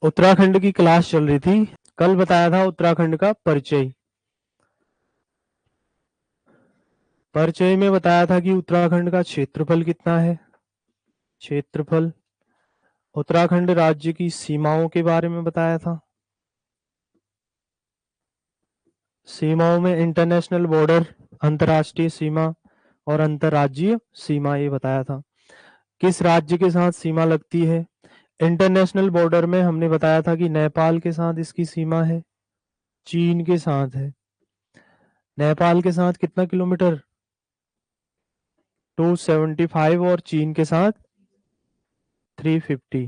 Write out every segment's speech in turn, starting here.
उत्तराखंड की क्लास चल रही थी। कल बताया था उत्तराखंड का परिचय। परिचय में बताया था कि उत्तराखंड का क्षेत्रफल कितना है। क्षेत्रफल, उत्तराखंड राज्य की सीमाओं के बारे में बताया था। सीमाओं में इंटरनेशनल बॉर्डर, अंतर्राष्ट्रीय सीमा और अंतर्राज्यीय सीमा, ये बताया था। किस राज्य के साथ सीमा लगती है? इंटरनेशनल बॉर्डर में हमने बताया था कि नेपाल के साथ इसकी सीमा है, चीन के साथ है। नेपाल के साथ कितना किलोमीटर? 275 और चीन के साथ 350।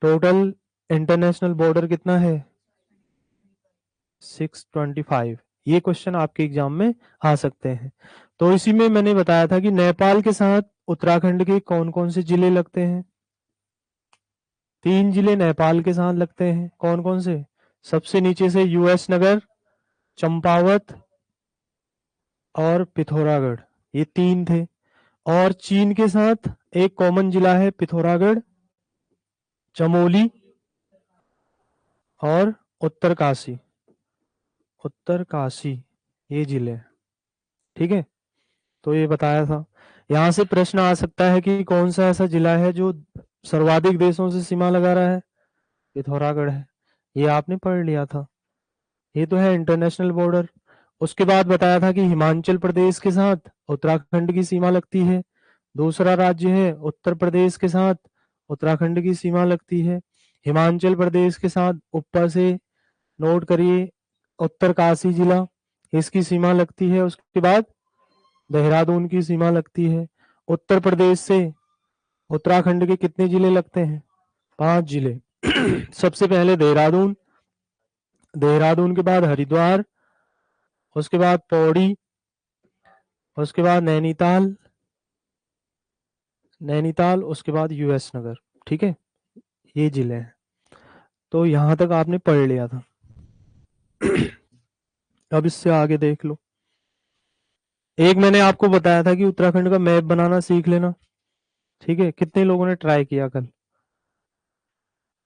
टोटल इंटरनेशनल बॉर्डर कितना है? 625। ये क्वेश्चन आपके एग्जाम में आ सकते हैं। तो इसी में मैंने बताया था कि नेपाल के साथ उत्तराखंड के कौन कौन से जिले लगते हैं। 3 जिले नेपाल के साथ लगते हैं। कौन कौन से? सबसे नीचे से यूएस नगर, चंपावत और पिथौरागढ़, ये 3 थे। और चीन के साथ एक कॉमन जिला है पिथौरागढ़, चमोली और उत्तरकाशी। उत्तरकाशी, ये जिले, ठीक है। तो ये बताया था। यहाँ से प्रश्न आ सकता है कि कौन सा ऐसा जिला है जो सर्वाधिक देशों से सीमा लगा रहा है? पिथौरागढ़ है। ये आपने पढ़ लिया था। ये तो है इंटरनेशनल बॉर्डर। उसके बाद बताया था कि हिमाचल प्रदेश के साथ उत्तराखंड की सीमा लगती है। दूसरा राज्य है उत्तर प्रदेश के साथ उत्तराखंड की सीमा लगती है। हिमाचल प्रदेश के साथ ऊपर से नोट करिए, उत्तरकाशी जिला, इसकी सीमा लगती है। उसके बाद देहरादून की सीमा लगती है। उत्तर प्रदेश से उत्तराखंड के कितने जिले लगते हैं? 5 जिले। सबसे पहले देहरादून, देहरादून के बाद हरिद्वार, उसके बाद पौड़ी, उसके बाद नैनीताल, नैनीताल उसके बाद यूएस नगर, ठीक है। ये जिले हैं। तो यहां तक आपने पढ़ लिया था। अब इससे आगे देख लो। एक मैंने आपको बताया था कि उत्तराखंड का मैप बनाना सीख लेना, ठीक है। कितने लोगों ने ट्राई किया कल?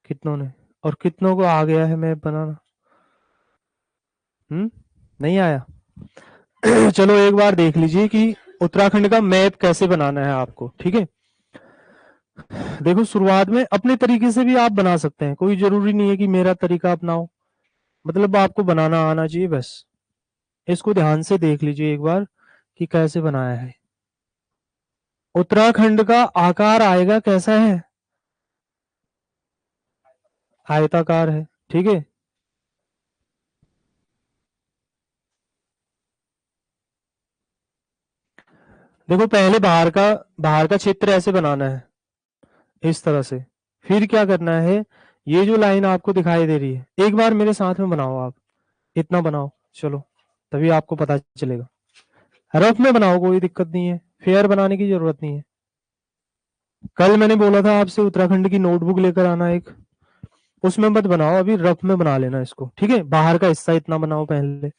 कितनों ने? और कितनों को आ गया है मैप बनाना? नहीं आया? चलो एक बार देख लीजिए कि उत्तराखंड का मैप कैसे बनाना है आपको, ठीक है। देखो, शुरुआत में अपने तरीके से भी आप बना सकते हैं, कोई जरूरी नहीं है कि मेरा तरीका अपनाओ। मतलब आपको बनाना आना चाहिए बस। इसको ध्यान से देख लीजिए एक बार कि कैसे बनाया है। उत्तराखंड का आकार आएगा कैसा है? आयताकार है, ठीक है। देखो, पहले बाहर का क्षेत्र ऐसे बनाना है, इस तरह से। फिर क्या करना है, ये जो लाइन आपको दिखाई दे रही है, एक बार मेरे साथ में बनाओ आप। इतना बनाओ, चलो, तभी आपको पता चलेगा। रफ में बनाओ, कोई दिक्कत नहीं है, फेयर बनाने की जरूरत नहीं है। कल मैंने बोला था आपसे उत्तराखंड की नोटबुक लेकर आना एक, उसमें मत बनाओ, अभी रफ में बना लेना इसको, ठीक है। बाहर का हिस्सा इतना बनाओ पहले।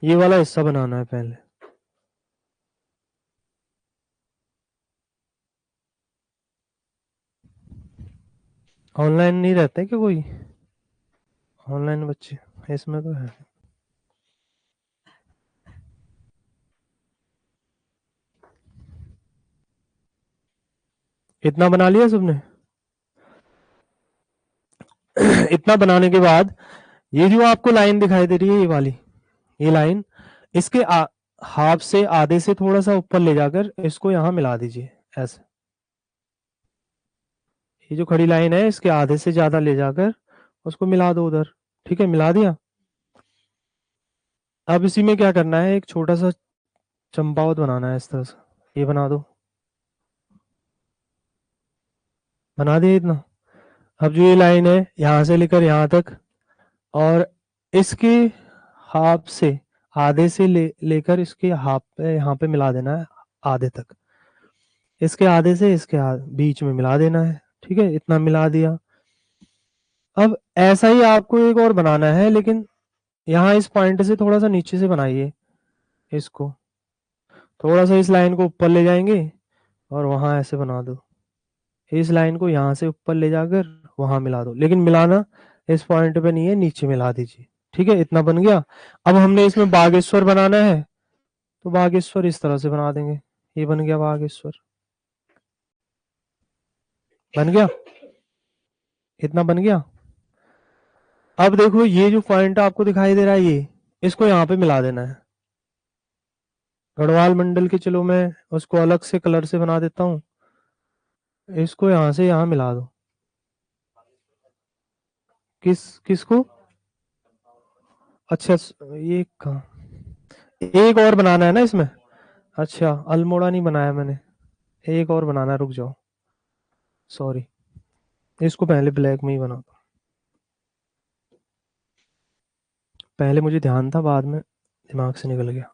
ये वाला हिस्सा बनाना है पहले। ऑनलाइन नहीं रहते क्या कोई? ऑनलाइन बच्चे इसमें तो है। इतना बना लिया सबने? इतना बनाने के बाद ये जो आपको लाइन दिखाई दे रही है, ये वाली, ये लाइन, इसके हाफ से आधे से थोड़ा सा ऊपर ले जाकर इसको यहाँ मिला दीजिए, ऐसे। ये जो खड़ी लाइन है, इसके आधे से ज्यादा ले जाकर उसको मिला दो उधर, ठीक है। मिला दिया। अब इसी में क्या करना है, एक छोटा सा चंपावत बनाना है, इस तरह से। ये बना दो। बना दिया इतना? अब जो ये लाइन है, यहाँ से लेकर यहाँ तक, और इसके हाफ से आधे से लेकर इसके हाफ पे, यहाँ पे मिला देना है, आधे तक। इसके आधे से इसके बीच में मिला देना है, ठीक है। इतना मिला दिया। अब ऐसा ही आपको एक और बनाना है, लेकिन यहाँ इस पॉइंट से थोड़ा सा नीचे से बनाइए इसको। थोड़ा सा इस लाइन को ऊपर ले जाएंगे और वहां ऐसे बना दो। इस लाइन को यहाँ से ऊपर ले जाकर वहां मिला दो, लेकिन मिलाना इस पॉइंट पे नहीं है, नीचे मिला दीजिए। ठीक है, इतना बन गया। अब हमने इसमें बागेश्वर बनाना है, तो बागेश्वर इस तरह से बना देंगे। ये बन गया बागेश्वर, बन गया, इतना बन गया। अब देखो ये जो पॉइंट आपको दिखाई दे रहा है, ये इसको यहाँ पे मिला देना है। गढ़वाल मंडल के, चलो मैं उसको अलग से कलर से बना देता हूँ। इसको यहाँ से यहाँ मिला दो। किसको? अच्छा, ये कहाँ, एक और बनाना है ना इसमें। अच्छा, अल्मोड़ा नहीं बनाया मैंने, एक और बनाना है, रुक जाओ, सॉरी। इसको पहले ब्लैक में ही बना दो, पहले मुझे ध्यान था, बाद में दिमाग से निकल गया।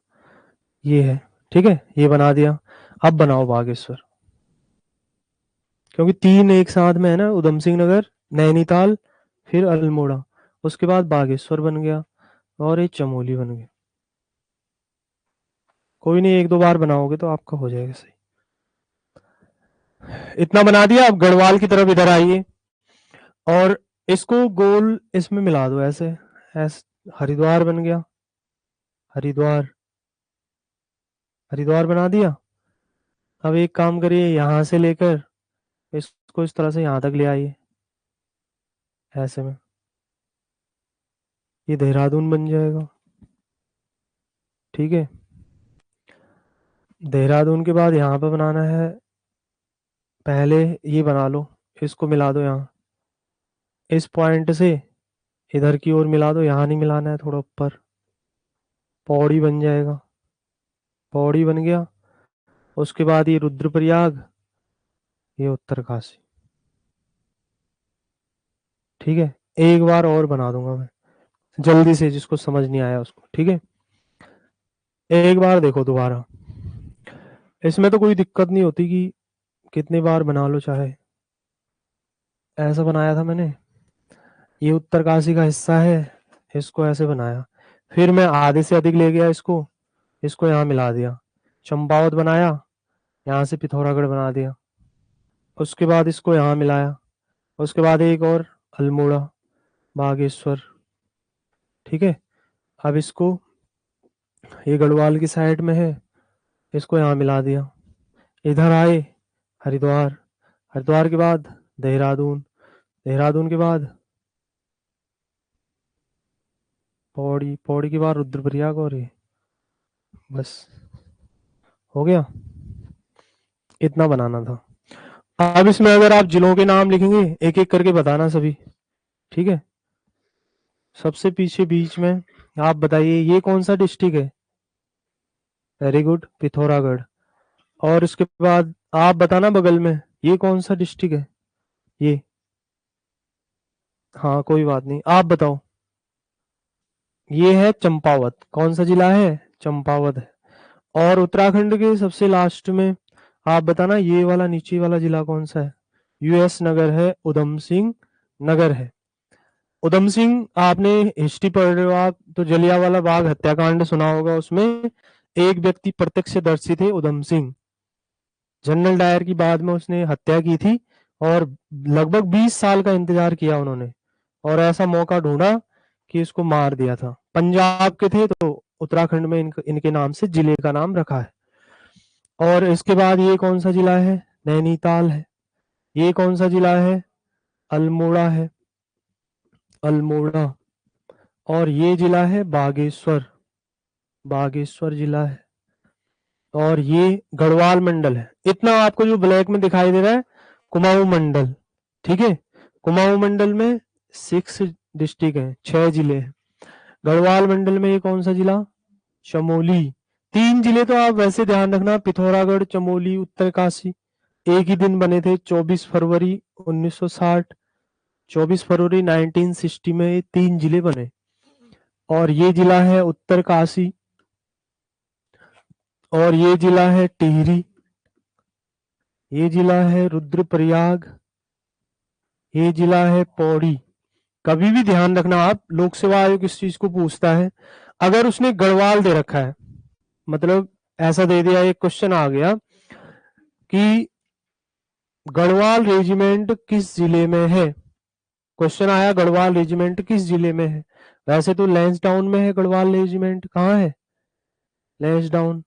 ये है, ठीक है, ये बना दिया। अब बनाओ बागेश्वर, क्योंकि तीन एक साथ में है ना, उधम सिंह नगर, नैनीताल, फिर अल्मोड़ा, उसके बाद बागेश्वर बन गया, और एक चमोली बन गया। कोई नहीं, एक दो बार बनाओगे तो आपका हो जाएगा सही। इतना बना दिया। अब गढ़वाल की तरफ इधर आइए, और इसको गोल इसमें मिला दो ऐसे। ऐसे हरिद्वार बन गया, हरिद्वार, हरिद्वार बना दिया। अब एक काम करिए, यहाँ से लेकर इसको इस तरह से यहाँ तक ले आइए, ऐसे में, ये देहरादून बन जाएगा। ठीक है, देहरादून के बाद यहाँ पे बनाना है, पहले ये बना लो, इसको मिला दो यहाँ, इस पॉइंट से इधर की ओर मिला दो, यहाँ नहीं मिलाना है, थोड़ा ऊपर। पौड़ी बन जाएगा, पौड़ी बन गया। उसके बाद ये रुद्रप्रयाग, ये उत्तरकाशी। ठीक है, एक बार और बना दूंगा मैं जल्दी से, जिसको समझ नहीं आया उसको। ठीक है, एक बार देखो दोबारा, इसमें तो कोई दिक्कत नहीं होती कि कितनी बार बना लो चाहे। ऐसा बनाया था मैंने, ये उत्तरकाशी का हिस्सा है, इसको ऐसे बनाया, फिर मैं आधे से अधिक ले गया इसको, इसको यहाँ मिला दिया, चंपावत बनाया, यहाँ से पिथौरागढ़ बना दिया। उसके बाद इसको यहाँ मिलाया, उसके बाद एक और अल्मोड़ा, बागेश्वर। ठीक है, अब इसको, ये गढ़वाल की साइड में है, इसको यहाँ मिला दिया। इधर आए, हरिद्वार, हरिद्वार के बाद देहरादून, देहरादून के बाद पौड़ी, पौड़ी के बाद रुद्रप्रयाग, और ये बस हो गया। इतना बनाना था। अब इसमें अगर आप जिलों के नाम लिखेंगे, एक एक करके बताना सभी। ठीक है, सबसे पीछे बीच में आप बताइए ये कौन सा डिस्ट्रिक्ट है। Very good, Pithoragarh. और उसके बाद आप बताना बगल में, ये कौन सा डिस्ट्रिक्ट है, ये, हाँ कोई बात नहीं, आप बताओ। ये है चंपावत, कौन सा जिला है, चंपावत है। और उत्तराखंड के सबसे लास्ट में आप बताना, ये वाला नीचे वाला जिला कौन सा है। यूएस नगर है, उधम सिंह नगर है। उधम सिंह, आपने हिस्ट्री पढ़ रहे हो आप तो, जलियांवाला बाग हत्याकांड सुना होगा, उसमें एक व्यक्ति प्रत्यक्षदर्शी थे, उधम सिंह। जनरल डायर की बाद में उसने हत्या की थी, और लगभग 20 साल का इंतजार किया उन्होंने, और ऐसा मौका ढूंढा कि इसको मार दिया था। पंजाब के थे, तो उत्तराखंड में इनके नाम से जिले का नाम रखा है। और इसके बाद ये कौन सा जिला है, नैनीताल है। ये कौन सा जिला है, अल्मोड़ा है, अल्मोड़ा। और ये जिला है बागेश्वर, बागेश्वर जिला है। और ये गढ़वाल मंडल है। इतना आपको जो ब्लैक में दिखाई दे रहा है, कुमाऊं मंडल। ठीक है, कुमाऊं मंडल में 6 डिस्ट्रिक्ट हैं, 6 जिले हैं। गढ़वाल मंडल में ये कौन सा जिला, चमोली। 3 जिले तो आप वैसे ध्यान रखना, पिथौरागढ़, चमोली, उत्तरकाशी, एक ही दिन बने थे, 24 फरवरी 1960, 24 फरवरी 1960 में ये 3 जिले बने। और ये जिला है उत्तरकाशी, और ये जिला है टिहरी, ये जिला है रुद्रप्रयाग, ये जिला है पौड़ी। कभी भी ध्यान रखना आप, लोक सेवा आयोग इस चीज को पूछता है, अगर उसने गढ़वाल दे रखा है, मतलब ऐसा दे दिया, एक क्वेश्चन आ गया कि गढ़वाल रेजिमेंट किस जिले में है। क्वेश्चन आया गढ़वाल रेजिमेंट किस जिले में है। वैसे तो लैंसडाउन में है गढ़वाल रेजिमेंट। कहाँ है? लैंसडाउन,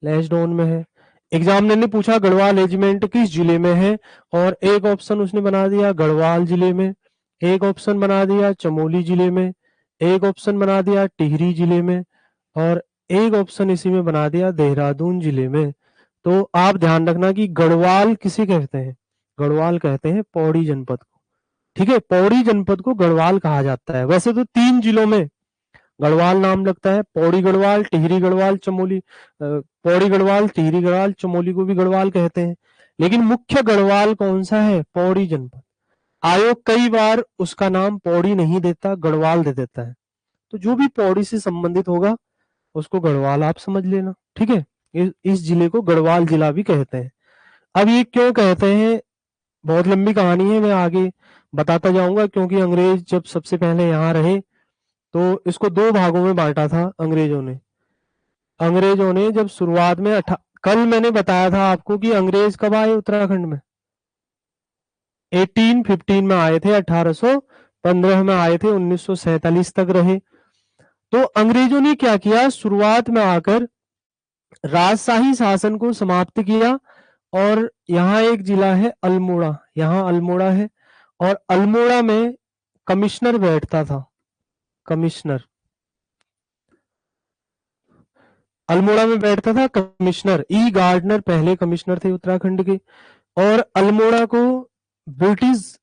लैंसडाउन में है। एग्जामिनर ने पूछा गढ़वाल रेजिमेंट किस जिले में है, और एक ऑप्शन उसने बना दिया गढ़वाल जिले में, एक ऑप्शन बना दिया चमोली जिले में, एक ऑप्शन बना दिया टिहरी जिले में, और एक ऑप्शन इसी में बना दिया देहरादून जिले में। तो आप ध्यान रखना कि गढ़वाल किसे कहते हैं। गढ़वाल कहते हैं पौड़ी जनपद को। ठीक है, पौड़ी जनपद को गढ़वाल कहा जाता है। वैसे तो 3 जिलों में गढ़वाल नाम लगता है, पौड़ी गढ़वाल, टिहरी गढ़वाल, चमोली। पौड़ी गढ़वाल, टिहरी गढ़वाल, चमोली को भी गढ़वाल कहते हैं, लेकिन मुख्य गढ़वाल कौन सा है? पौड़ी जनपद। आयोग कई बार उसका नाम पौड़ी नहीं देता, गढ़वाल दे देता है। तो जो भी पौड़ी से संबंधित होगा उसको गढ़वाल आप समझ लेना। ठीक है, इस जिले को गढ़वाल जिला भी कहते हैं। अब ये क्यों कहते हैं, बहुत लंबी कहानी है, मैं आगे बताता जाऊंगा। क्योंकि अंग्रेज जब सबसे पहले यहाँ रहे तो इसको 2 भागों में बांटा था अंग्रेजों ने। अंग्रेजों ने जब शुरुआत में कल मैंने बताया था आपको कि अंग्रेज कब आए उत्तराखंड में। 1815 में आए थे, 1815 में आए थे, 1947 तक रहे। तो अंग्रेजों ने क्या किया, शुरुआत में आकर राजशाही शासन को समाप्त किया। और यहाँ एक जिला है अल्मोड़ा, यहाँ अल्मोड़ा है, और अल्मोड़ा में कमिश्नर बैठता था। कमिश्नर, अल्मोड़ा में बैठता था कमिश्नर। ई गार्डनर पहले कमिश्नर थे उत्तराखंड के। और अल्मोड़ा को ब्रिटिश,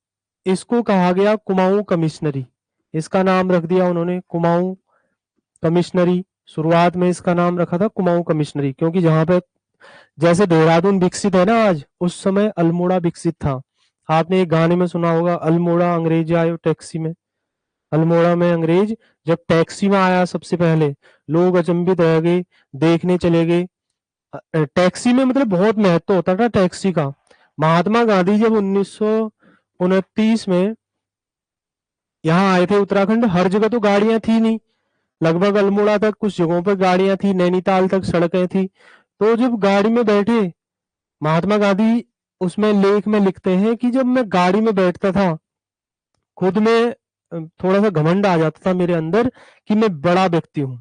इसको कहा गया कुमाऊं कमिश्नरी। इसका नाम रख दिया उन्होंने कुमाऊं कमिश्नरी। शुरुआत में इसका नाम रखा था कुमाऊं कमिश्नरी, क्योंकि जहां पे जैसे देहरादून विकसित है ना आज, उस समय अल्मोड़ा विकसित था। आपने एक गाने में सुना होगा, अल्मोड़ा अंग्रेज आयो टैक्सी में। अल्मोड़ा में अंग्रेज जब टैक्सी में आया सबसे पहले, लोग अचंभित रह गए, देखने चले गए। टैक्सी में मतलब बहुत महत्व होता था टैक्सी का। महात्मा गांधी जब 1929 में यहाँ आए थे उत्तराखंड, हर जगह तो गाड़ियां थी नहीं, लगभग अल्मोड़ा तक कुछ जगहों पर गाड़ियां थी, नैनीताल तक सड़कें थी। तो जब गाड़ी में बैठे महात्मा गांधी, उसमें लेख में लिखते हैं कि जब मैं गाड़ी में बैठता था, खुद में थोड़ा सा घमंड आ जाता था मेरे अंदर कि मैं बड़ा व्यक्ति हूँ।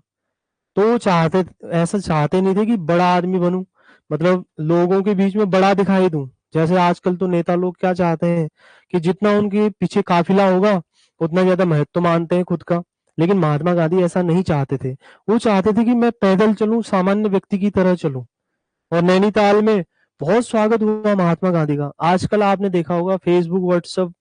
तो चाहते, ऐसा चाहते नहीं थे कि बड़ा आदमी बनूं, मतलब लोगों के बीच में बड़ा दिखाई दूं। जैसे आजकल तो नेता लोग क्या चाहते हैं कि जितना उनके पीछे काफिला होगा उतना ज्यादा महत्व मानते हैं खुद का। लेकिन महात्मा गांधी ऐसा नहीं चाहते थे। वो चाहते थे कि मैं पैदल चलूं, सामान्य व्यक्ति की तरह चलूं। और नैनीताल में बहुत स्वागत हुआ महात्मा गांधी का। आजकल आपने देखा होगा फेसबुक, व्हाट्सएप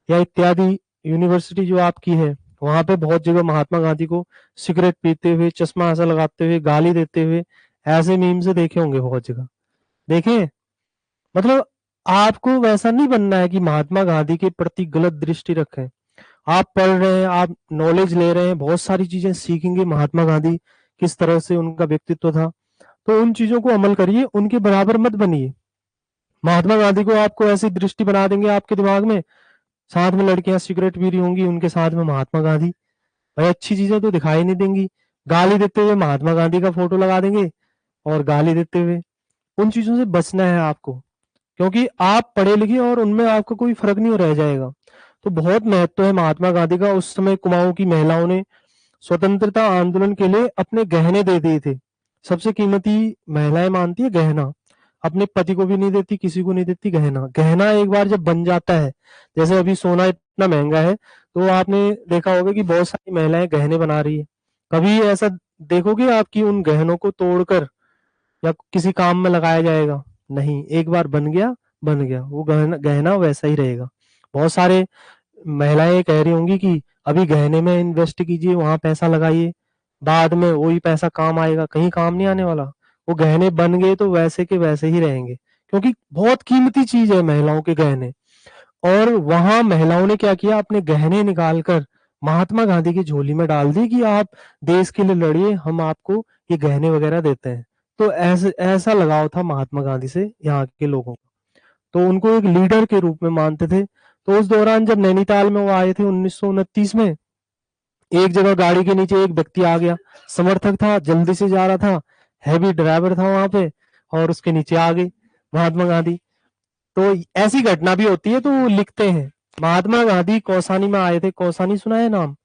या इत्यादि यूनिवर्सिटी जो आपकी है, वहां पे बहुत जगह महात्मा गांधी को सिगरेट पीते हुए, चश्मा ऐसा लगाते हुए, गाली देते हुए, ऐसे मीम से देखे होंगे बहुत जगह। देखें, मतलब आपको वैसा नहीं बनना है कि महात्मा गांधी के प्रति गलत दृष्टि रखें। आप पढ़ रहे हैं, आप नॉलेज ले रहे हैं, बहुत सारी चीजें सीखेंगे महात्मा गांधी किस तरह से उनका व्यक्तित्व था। तो उन चीजों को अमल करिए, उनके बराबर मत बनिए। महात्मा गांधी को आपको ऐसी दृष्टि बना देंगे आपके दिमाग में, साथ में लड़कियां सिगरेट पी रही होंगी, उनके साथ में महात्मा गांधी। भाई अच्छी चीजें तो दिखाई नहीं देंगी। गाली देते हुए महात्मा गांधी का फोटो लगा देंगे और गाली देते हुए। उन चीजों से बचना है आपको, क्योंकि आप पढ़े लिखे और उनमें आपका कोई फर्क नहीं रह जाएगा। तो बहुत महत्व है महात्मा गांधी का। उस समय कुमाऊं की महिलाओं ने स्वतंत्रता आंदोलन के लिए अपने गहने दे दिए थे। सबसे कीमती महिलाएं मानती है गहना, अपने पति को भी नहीं देती, किसी को नहीं देती गहना। गहना एक बार जब बन जाता है, जैसे अभी सोना इतना महंगा है, तो आपने देखा होगा कि बहुत सारी महिलाएं गहने बना रही है। कभी ऐसा देखोगे आप कि उन गहनों को तोड़कर या किसी काम में लगाया जाएगा? नहीं, एक बार बन गया, बन गया, वो गहना गहना वैसा ही रहेगा। बहुत सारे महिलाएं कह रही होंगी कि अभी गहने में इन्वेस्ट कीजिए, वहां पैसा लगाइए, बाद में वही पैसा काम आएगा। कहीं काम नहीं आने वाला। वो गहने बन गए तो वैसे के वैसे ही रहेंगे, क्योंकि बहुत कीमती चीज है महिलाओं के गहने। और वहां महिलाओं ने क्या किया, अपने गहने निकालकर महात्मा गांधी की झोली में डाल दी कि आप देश के लिए लड़िए, हम आपको ये गहने वगैरह देते हैं। तो ऐसा लगाव था महात्मा गांधी से यहाँ के लोगों को। तो उनको एक लीडर के रूप में मानते थे। तो उस दौरान जब नैनीताल में वो आए थे 1929 में, एक जगह गाड़ी के नीचे एक व्यक्ति आ गया, समर्थक था, जल्दी से जा रहा था, हैवी ड्राइवर था वहां पे, और उसके नीचे आ गए। महात्मा गांधी। तो ऐसी घटना भी होती है तो वो लिखते हैं। महात्मा गांधी कौसानी में आए थे। कौसानी सुना है नाम?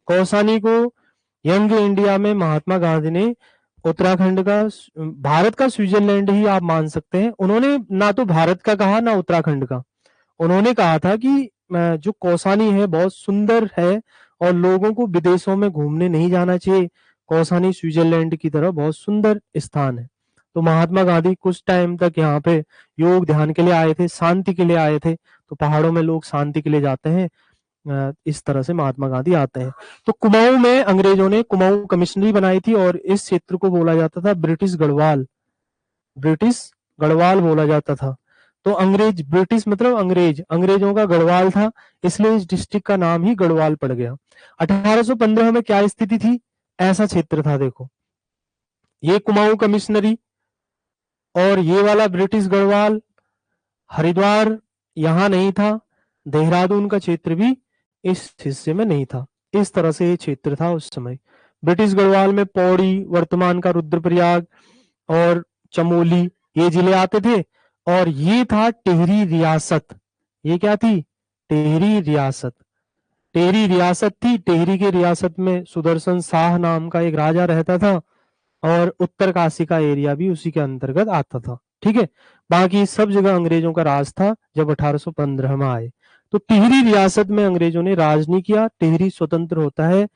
कौसानी को यंग इंडिया में महात्मा गांधी ने उत्तराखंड का, भारत का स्विट्जरलैंड ही आप मान सकते हैं। उन्होंने ना तो भारत का कहा ना उत्तराखंड का। उन्होंने कहा था कि जो कौसानी है बहुत सुंदर है और लोगों को विदेशों में घूमने नहीं जाना चाहिए। कौसानी स्विट्जरलैंड की तरह बहुत सुंदर स्थान है। तो महात्मा गांधी कुछ टाइम तक यहाँ पे योग ध्यान के लिए आए थे, शांति के लिए आए थे। तो पहाड़ों में लोग शांति के लिए जाते हैं, इस तरह से महात्मा गांधी आते हैं। तो कुमाऊं में अंग्रेजों ने कुमाऊं कमिश्नरी बनाई थी और इस क्षेत्र को बोला जाता था ब्रिटिश गढ़वाल। ब्रिटिश गढ़वाल बोला जाता था। तो अंग्रेज, ब्रिटिश मतलब अंग्रेज, अंग्रेजों का गढ़वाल था, इसलिए इस डिस्ट्रिक्ट का नाम ही गढ़वाल पड़ गया। 1815 में क्या स्थिति थी? ऐसा क्षेत्र था, देखो ये कुमाऊं कमिश्नरी और ये वाला ब्रिटिश गढ़वाल। हरिद्वार यहाँ नहीं था, देहरादून का क्षेत्र भी इस हिस्से में नहीं था। इस तरह से ये क्षेत्र था उस समय। ब्रिटिश गढ़वाल में पौड़ी, वर्तमान का रुद्रप्रयाग और चमोली ये जिले आते थे। और ये था टिहरी रियासत। ये क्या थी? टिहरी रियासत। टिहरी रियासत थी। टिहरी की रियासत में सुदर्शन शाह नाम का एक राजा रहता था और उत्तरकाशी का एरिया भी उसी के अंतर्गत आता था। ठीक है, बाकी सब जगह अंग्रेजों का राज था जब 1815 में आए। तो टिहरी रियासत में अंग्रेजों ने राज नहीं किया। टिहरी स्वतंत्र होता है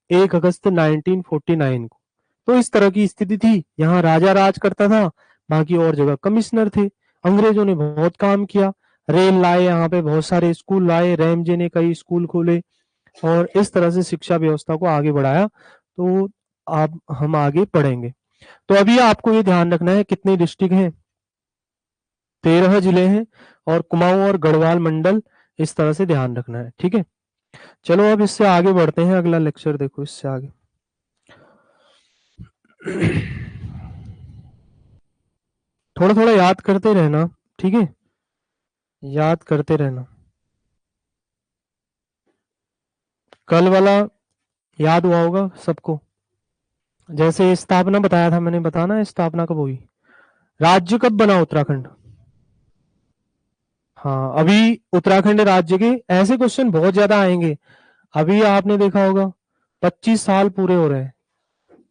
1 अगस्त 1949 को। तो इस तरह की स्थिति थी। यहाँ राजा राज करता था, बाकी और जगह कमिश्नर थे। अंग्रेजों ने बहुत काम किया, रेल लाए, यहाँ पे बहुत सारे स्कूल लाए, रैमजे ने कई स्कूल खोले और इस तरह से शिक्षा व्यवस्था को आगे बढ़ाया। तो आप हम आगे पढ़ेंगे। तो अभी आपको ये ध्यान रखना है कितने डिस्ट्रिक्ट हैं? 13 जिले हैं और कुमाऊं और गढ़वाल मंडल, इस तरह से ध्यान रखना है। ठीक है, चलो अब इससे आगे बढ़ते हैं। अगला लेक्चर देखो इससे आगे। थोड़ा थोड़ा याद करते रहना, ठीक है, याद करते रहना। कल वाला याद हुआ होगा सबको। जैसे स्थापना बताया था मैंने, बताना स्थापना कब हुई, राज्य कब बना उत्तराखंड। हाँ, अभी उत्तराखंड राज्य के ऐसे क्वेश्चन बहुत ज्यादा आएंगे। अभी आपने देखा होगा 25 साल पूरे हो रहे हैं।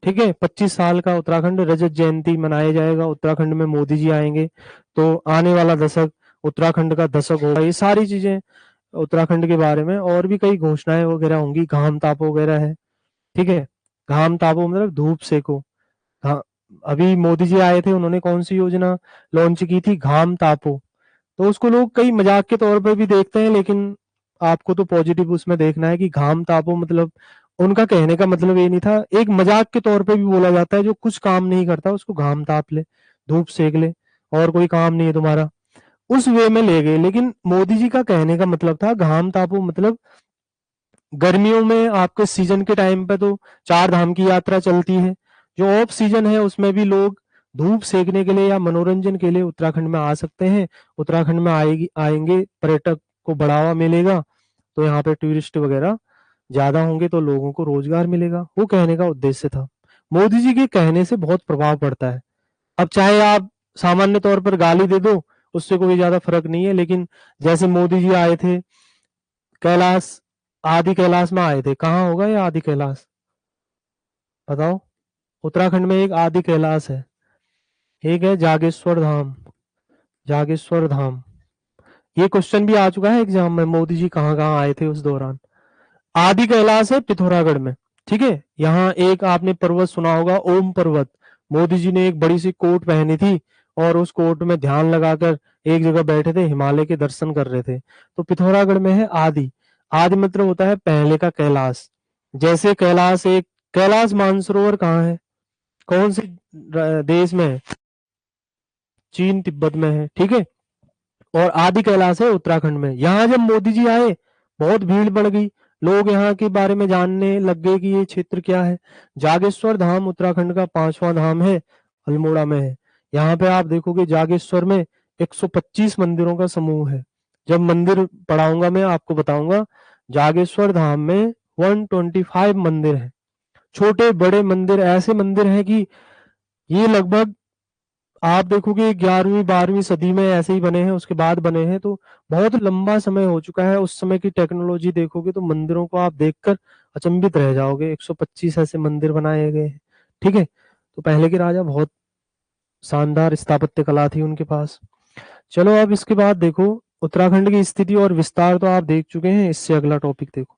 ठीक है, 25 साल का उत्तराखंड रजत जयंती मनाया जाएगा। उत्तराखंड में मोदी जी आएंगे तो आने वाला दशक उत्तराखंड का दशक होगा। ये सारी चीजें उत्तराखंड के बारे में, और भी कई घोषणाएं वगैरह होंगी। घाम तापो वगैरह है। ठीक है, घाम तापो मतलब धूप सेको। हाँ, अभी मोदी जी आए थे, उन्होंने कौन सी योजना लॉन्च की थी? घाम तापो। तो उसको लोग कई मजाक के तौर पर भी देखते हैं, लेकिन आपको तो पॉजिटिव उसमें देखना है कि घाम तापो मतलब उनका कहने का मतलब ये नहीं था। एक मजाक के तौर पे भी बोला जाता है, जो कुछ काम नहीं करता उसको घाम ताप ले, धूप सेक ले, और कोई काम नहीं है तुम्हारा, उस वे में ले गए। लेकिन मोदी जी का कहने का मतलब था घाम तापो मतलब गर्मियों में आपके सीजन के टाइम पे तो 4 धाम की यात्रा चलती है। जो ऑफ सीजन है उसमें भी लोग धूप सेकने के लिए या मनोरंजन के लिए उत्तराखंड में आ सकते हैं। उत्तराखंड में आएंगे, पर्यटक को बढ़ावा मिलेगा, तो यहाँ पे टूरिस्ट वगैरह ज्यादा होंगे तो लोगों को रोजगार मिलेगा। वो कहने का उद्देश्य था। मोदी जी के कहने से बहुत प्रभाव पड़ता है। अब चाहे आप सामान्य तौर पर गाली दे दो, उससे कोई ज्यादा फर्क नहीं है। लेकिन जैसे मोदी जी आए थे कैलाश, आदि कैलाश में आए थे। कहाँ होगा ये आदि कैलाश, बताओ? उत्तराखंड में एक आदि कैलाश है, एक है जागेश्वर धाम। जागेश्वर धाम, ये क्वेश्चन भी आ चुका है एग्जाम में, मोदी जी कहाँ कहाँ आए थे उस दौरान। आदि कैलाश है पिथौरागढ़ में। ठीक है, यहाँ एक आपने पर्वत सुना होगा, ओम पर्वत। मोदी जी ने एक बड़ी सी कोट पहनी थी और उस कोट में ध्यान लगाकर एक जगह बैठे थे, हिमालय के दर्शन कर रहे थे। तो पिथौरागढ़ में है आदि। आदि मतलब होता है पहले का कैलाश। जैसे कैलाश, एक कैलाश मानसरोवर कहाँ है, कौन से देश में है? चीन तिब्बत में है। ठीक है, और आदि कैलाश है उत्तराखंड में। यहाँ जब मोदी जी आए बहुत भीड़ बढ़ गई, लोग यहाँ के बारे में जानने लग गए कि ये क्षेत्र क्या है। जागेश्वर धाम उत्तराखंड का 5वां धाम है, अल्मोड़ा में है। यहाँ पे आप देखोगे जागेश्वर में 125 मंदिरों का समूह है। जब मंदिर पढ़ाऊंगा मैं आपको बताऊंगा। जागेश्वर धाम में 125 मंदिर है, छोटे बड़े मंदिर। ऐसे मंदिर हैं कि ये लगभग आप देखोगे 11वीं 12वीं सदी में ऐसे ही बने हैं, उसके बाद बने हैं, तो बहुत लंबा समय हो चुका है। उस समय की टेक्नोलॉजी देखोगे तो मंदिरों को आप देखकर अचंभित रह जाओगे। 125 ऐसे मंदिर बनाए गए हैं। ठीक है, तो पहले के राजा बहुत शानदार स्थापत्य कला थी उनके पास। चलो अब इसके बाद देखो, उत्तराखंड की स्थिति और विस्तार तो आप देख चुके हैं, इससे अगला टॉपिक देखो।